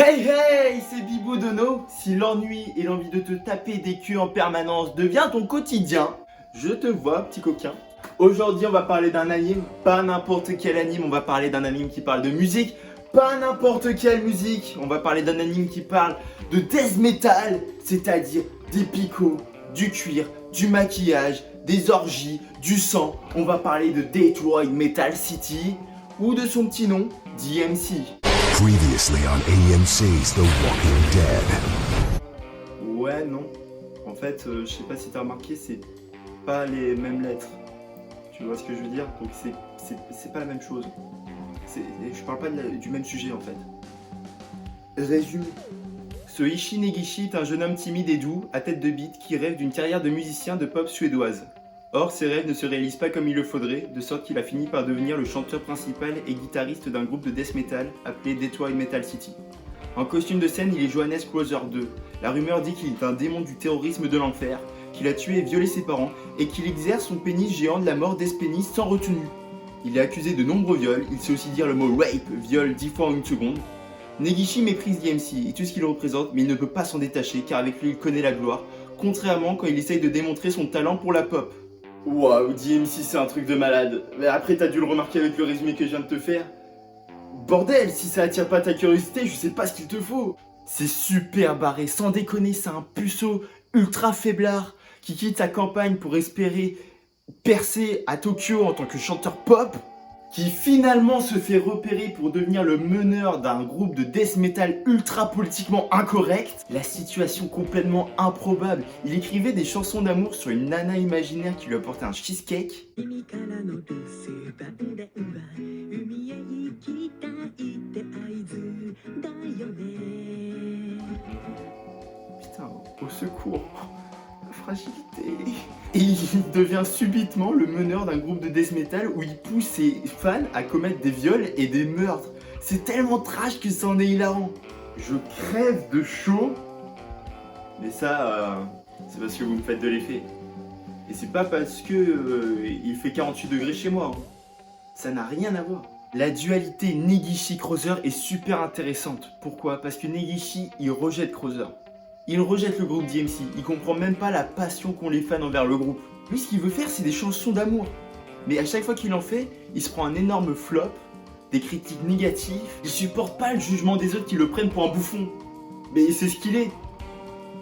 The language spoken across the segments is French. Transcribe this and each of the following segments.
Hey hey, c'est Bibo Dono. Si l'ennui et l'envie de te taper des culs en permanence devient ton quotidien, je te vois, petit coquin. Aujourd'hui, on va parler d'un anime, pas n'importe quel anime, on va parler d'un anime qui parle de musique, pas n'importe quelle musique, on va parler d'un anime qui parle de death metal, c'est-à-dire des picots, du cuir, du maquillage, des orgies, du sang. On va parler de Detroit Metal City ou de son petit nom, DMC. Previously on AMC's The Walking Dead. Ouais, non. En fait, je sais pas si t'as remarqué, c'est pas les mêmes lettres. Tu vois ce que je veux dire? Donc c'est pas la même chose. Je parle pas du même sujet en fait. Résumé. Ce Ishi Negishi est un jeune homme timide et doux, à tête de bite, qui rêve d'une carrière de musicien de pop suédoise. Or, ses rêves ne se réalisent pas comme il le faudrait, de sorte qu'il a fini par devenir le chanteur principal et guitariste d'un groupe de death metal appelé Detroit Metal City. En costume de scène, il est Johannes Crowther II. La rumeur dit qu'il est un démon du terrorisme de l'enfer, qu'il a tué et violé ses parents, et qu'il exerce son pénis géant de la mort d'Espénis sans retenue. Il est accusé de nombreux viols, il sait aussi dire le mot rape, viol 10 fois en une seconde. Negishi méprise DMC et tout ce qu'il représente, mais il ne peut pas s'en détacher car avec lui il connaît la gloire, contrairement quand il essaye de démontrer son talent pour la pop. Waouh, DMC c'est un truc de malade. Mais après t'as dû le remarquer avec le résumé que je viens de te faire. Bordel, si ça attire pas ta curiosité, je sais pas ce qu'il te faut. C'est super barré, sans déconner, c'est un puceau ultra faiblard qui quitte sa campagne pour espérer percer à Tokyo en tant que chanteur pop, qui finalement se fait repérer pour devenir le meneur d'un groupe de death metal ultra politiquement incorrect. La situation complètement improbable. Il écrivait des chansons d'amour sur une nana imaginaire qui lui apportait un cheesecake. Putain, au secours, la fragilité. Et il devient subitement le meneur d'un groupe de death metal où il pousse ses fans à commettre des viols et des meurtres. C'est tellement trash que ça en est hilarant. Je crève de chaud. Mais ça, c'est parce que vous me faites de l'effet. Et c'est pas parce que il fait 48 degrés chez moi. Hein. Ça n'a rien à voir. La dualité Negishi-Crowther est super intéressante. Pourquoi? Parce que Negishi, il rejette Crowther. Il rejette le groupe DMC, il comprend même pas la passion qu'ont les fans envers le groupe. Lui, ce qu'il veut faire, c'est des chansons d'amour. Mais à chaque fois qu'il en fait, il se prend un énorme flop, des critiques négatives, il supporte pas le jugement des autres qui le prennent pour un bouffon. Mais c'est ce qu'il est.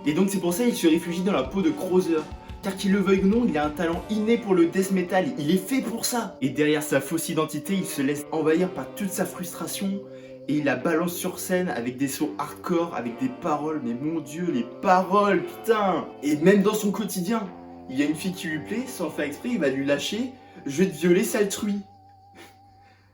Et donc c'est pour ça qu'il se réfugie dans la peau de Crowther. Car qu'il le veuille ou non, il a un talent inné pour le death metal, il est fait pour ça. Et derrière sa fausse identité, il se laisse envahir par toute sa frustration, et il la balance sur scène avec des sons hardcore, avec des paroles, mais mon dieu, les paroles, putain. Et même dans son quotidien, il y a une fille qui lui plaît, sans faire exprès, il va lui lâcher, je vais te violer, sale truie.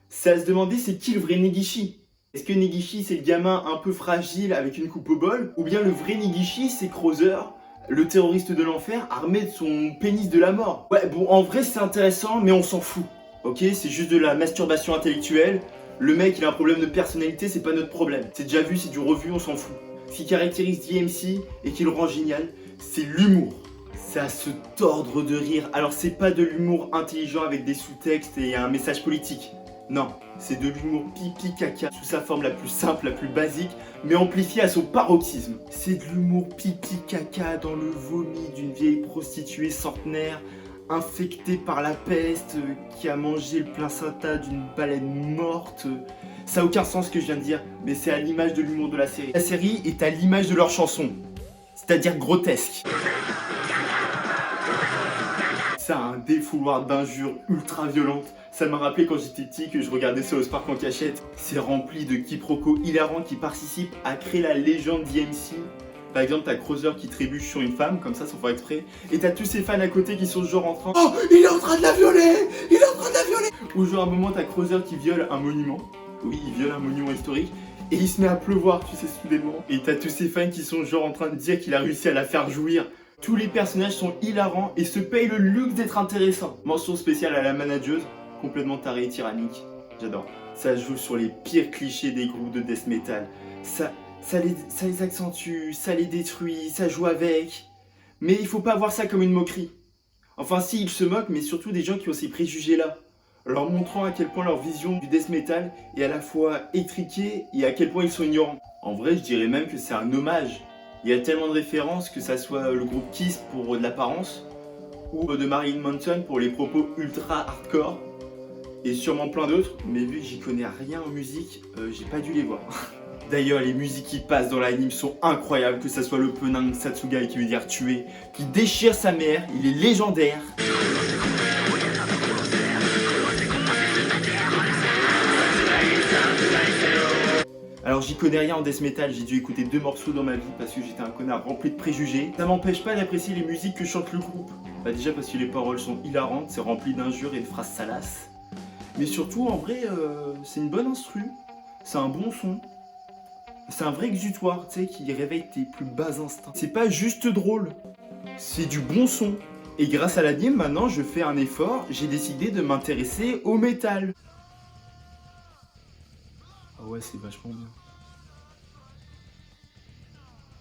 C'est à se demander, c'est qui le vrai Negishi? Est-ce que Negishi c'est le gamin un peu fragile avec une coupe au bol? Ou bien le vrai Negishi c'est Crowther, le terroriste de l'enfer, armé de son pénis de la mort? Ouais, bon, en vrai c'est intéressant, mais on s'en fout. Ok, c'est juste de la masturbation intellectuelle. Le mec il a un problème de personnalité, c'est pas notre problème. C'est déjà vu, c'est du revu, on s'en fout. Ce qui caractérise DMC et qui le rend génial, c'est l'humour. C'est à se tordre de rire. Alors c'est pas de l'humour intelligent avec des sous-textes et un message politique. Non, c'est de l'humour pipi caca sous sa forme la plus simple, la plus basique, mais amplifiée à son paroxysme. C'est de l'humour pipi caca dans le vomi d'une vieille prostituée centenaire infectée par la peste, qui a mangé le placenta d'une baleine morte. Ça a aucun sens ce que je viens de dire, mais c'est à l'image de l'humour de la série. La série est à l'image de leur chanson, c'est-à-dire grotesque. Ça a un défouloir d'injures ultra violentes. Ça m'a rappelé quand j'étais petit que je regardais South Park en cachette. C'est rempli de quiproquos hilarants qui participent à créer la légende d'DMC. Par exemple, t'as Crowther qui trébuche sur une femme, comme ça, sans faire exprès. Et t'as tous ses fans à côté qui sont genre en train... Oh, il est en train de la violer! Il est en train de la violer! Ou genre à un moment, t'as Crowther qui viole un monument. Oui, il viole un monument historique. Et il se met à pleuvoir, tu sais, soudainement. Et t'as tous ses fans qui sont genre en train de dire qu'il a réussi à la faire jouir. Tous les personnages sont hilarants et se payent le luxe d'être intéressants. Mention spéciale à la manageuse, complètement tarée et tyrannique. J'adore. Ça joue sur les pires clichés des groupes de death metal. Ça les accentue, ça les détruit, ça joue avec. Mais il faut pas voir ça comme une moquerie. Enfin si, il se moque, mais surtout des gens qui ont ces préjugés-là. leur montrant à quel point leur vision du death metal est à la fois étriquée et à quel point ils sont ignorants. En vrai, je dirais même que c'est un hommage. Il y a tellement de références, que ça soit le groupe Kiss pour de l'apparence, ou de Marilyn Manson pour les propos ultra hardcore, et sûrement plein d'autres, mais vu que j'y connais rien en musique, j'ai pas dû les voir. D'ailleurs, les musiques qui passent dans l'anime sont incroyables, que ça soit le Penang Satsugai qui veut dire tuer, qui déchire sa mère, il est légendaire. Alors j'y connais rien en death metal, j'ai dû écouter 2 morceaux dans ma vie parce que j'étais un connard rempli de préjugés. Ça m'empêche pas d'apprécier les musiques que chante le groupe. Bah déjà parce que les paroles sont hilarantes, c'est rempli d'injures et de phrases salaces. Mais surtout en vrai, c'est une bonne instru, c'est un bon son. C'est un vrai exutoire, tu sais, qui réveille tes plus bas instincts. C'est pas juste drôle, c'est du bon son. Et grâce à l'anime, maintenant je fais un effort, j'ai décidé de m'intéresser au métal. Ah ouais, c'est vachement bien.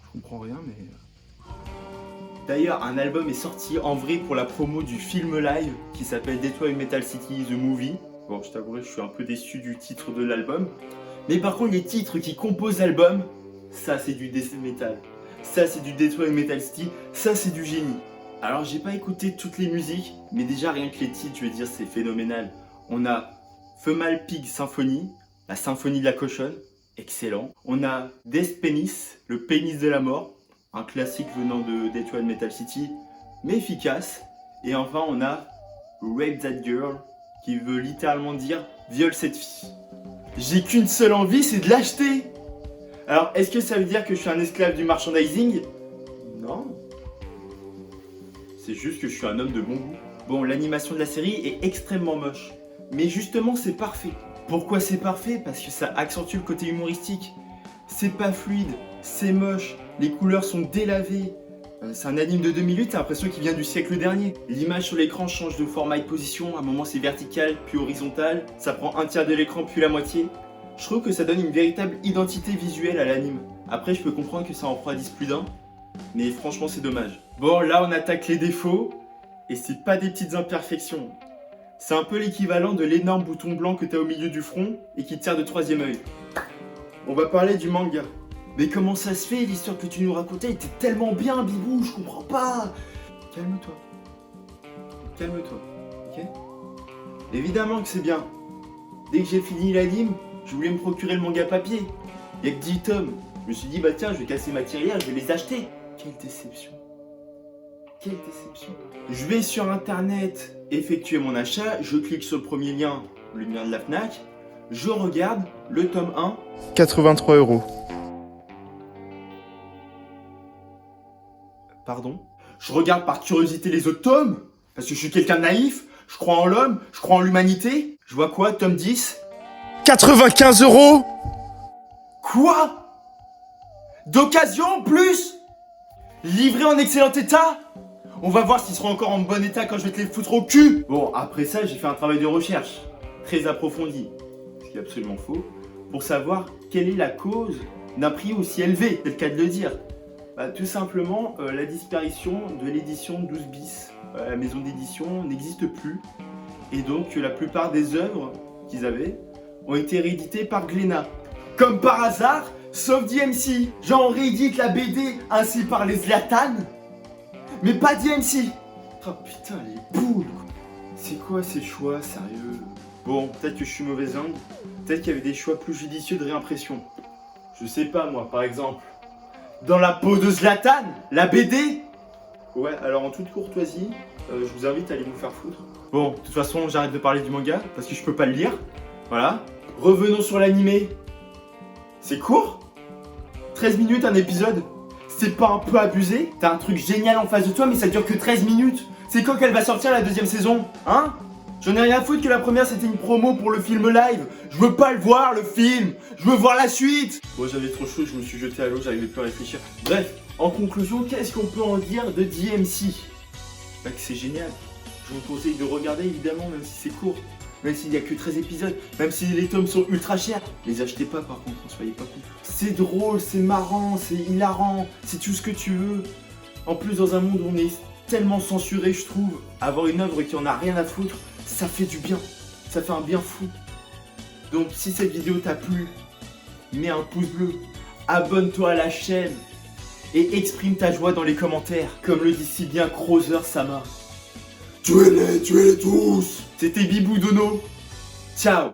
Je comprends rien, mais... D'ailleurs, un album est sorti en vrai pour la promo du film live qui s'appelle Detroit Metal City The Movie. Bon, je t'avouerai, je suis un peu déçu du titre de l'album. Mais par contre, les titres qui composent l'album, ça c'est du death metal. Ça c'est du Detroit Metal City, ça c'est du génie. Alors, j'ai pas écouté toutes les musiques, mais déjà rien que les titres, je veux dire, c'est phénoménal. On a Female Pig Symphony, la symphonie de la cochonne, excellent. On a Death Penis, le pénis de la mort, un classique venant de Detroit Metal City, mais efficace. Et enfin, on a Rape That Girl, qui veut littéralement dire viole cette fille. J'ai qu'une seule envie, c'est de l'acheter. Alors, est-ce que ça veut dire que je suis un esclave du merchandising? Non. C'est juste que je suis un homme de bon goût. Bon, l'animation de la série est extrêmement moche. Mais justement, c'est parfait. Pourquoi c'est parfait? Parce que ça accentue le côté humoristique. C'est pas fluide, c'est moche, les couleurs sont délavées. C'est un anime de 2 minutes, t'as l'impression qu'il vient du siècle dernier. L'image sur l'écran change de format et de position, à un moment c'est vertical, puis horizontal, ça prend un tiers de l'écran puis la moitié. Je trouve que ça donne une véritable identité visuelle à l'anime. Après je peux comprendre que ça en refroidisse plus d'un, mais franchement c'est dommage. Bon là on attaque les défauts, et c'est pas des petites imperfections. C'est un peu l'équivalent de l'énorme bouton blanc que t'as au milieu du front et qui te sert de troisième œil. On va parler du manga. Mais comment ça se fait, l'histoire que tu nous racontais était tellement bien, Bibou, je comprends pas. Calme-toi. Calme-toi, ok? Évidemment que c'est bien. Dès que j'ai fini l'anime, je voulais me procurer le manga papier. Il y a que 10 tomes. Je me suis dit, bah tiens, je vais casser ma tirelire, je vais les acheter. Quelle déception. Quelle déception. Je vais sur internet effectuer mon achat, je clique sur le premier lien, le lien de la Fnac, je regarde le tome 1. 83 €. Pardon? Je regarde par curiosité les autres tomes, parce que je suis quelqu'un de naïf, je crois en l'homme, je crois en l'humanité. Je vois quoi, tome 10? 95 €. Quoi? D'occasion en plus? Livré en excellent état? On va voir s'ils seront encore en bon état quand je vais te les foutre au cul. Bon, après ça, j'ai fait un travail de recherche très approfondi, ce qui est absolument faux, pour savoir quelle est la cause d'un prix aussi élevé, c'est le cas de le dire. Bah, tout simplement, la disparition de l'édition 12 bis. La maison d'édition n'existe plus, et donc la plupart des œuvres qu'ils avaient ont été rééditées par Glénat. Comme par hasard, sauf DMC. Genre on réédite la BD ainsi par les Zlatan, mais pas DMC. Oh putain, les boules quoi. C'est quoi ces choix, sérieux? Bon, peut-être que je suis mauvais angle, peut-être qu'il y avait des choix plus judicieux de réimpression. Je sais pas moi, par exemple, dans la peau de Zlatan, la BD. Ouais, alors en toute courtoisie, je vous invite à aller vous faire foutre. Bon, de toute façon, j'arrête de parler du manga, parce que je peux pas le lire. Voilà. Revenons sur l'animé. C'est court, 13 minutes un épisode. C'est pas un peu abusé? T'as un truc génial en face de toi, mais ça dure que 13 minutes. C'est quand qu'elle va sortir la deuxième saison? Hein? J'en ai rien à foutre que la première c'était une promo pour le film live. Je veux pas le voir, le film. Je veux voir la suite. Bon, j'avais trop chaud, je me suis jeté à l'eau, j'arrivais plus à réfléchir. Bref, en conclusion, qu'est-ce qu'on peut en dire de DMC? Bah que c'est génial. Je vous conseille de regarder évidemment, même si c'est court. Même s'il n'y a que 13 épisodes, même si les tomes sont ultra chers, les achetez pas par contre, ne soyez pas con. C'est drôle, c'est marrant, c'est hilarant, c'est tout ce que tu veux. En plus, dans un monde où on est tellement censuré, je trouve, avoir une œuvre qui en a rien à foutre, ça fait du bien. ça fait un bien fou. Donc si cette vidéo t'a plu, mets un pouce bleu, abonne-toi à la chaîne et exprime ta joie dans les commentaires, comme le dit si bien Crowther Sama. Tuez-les tous! C'était Bibou Dono. Ciao.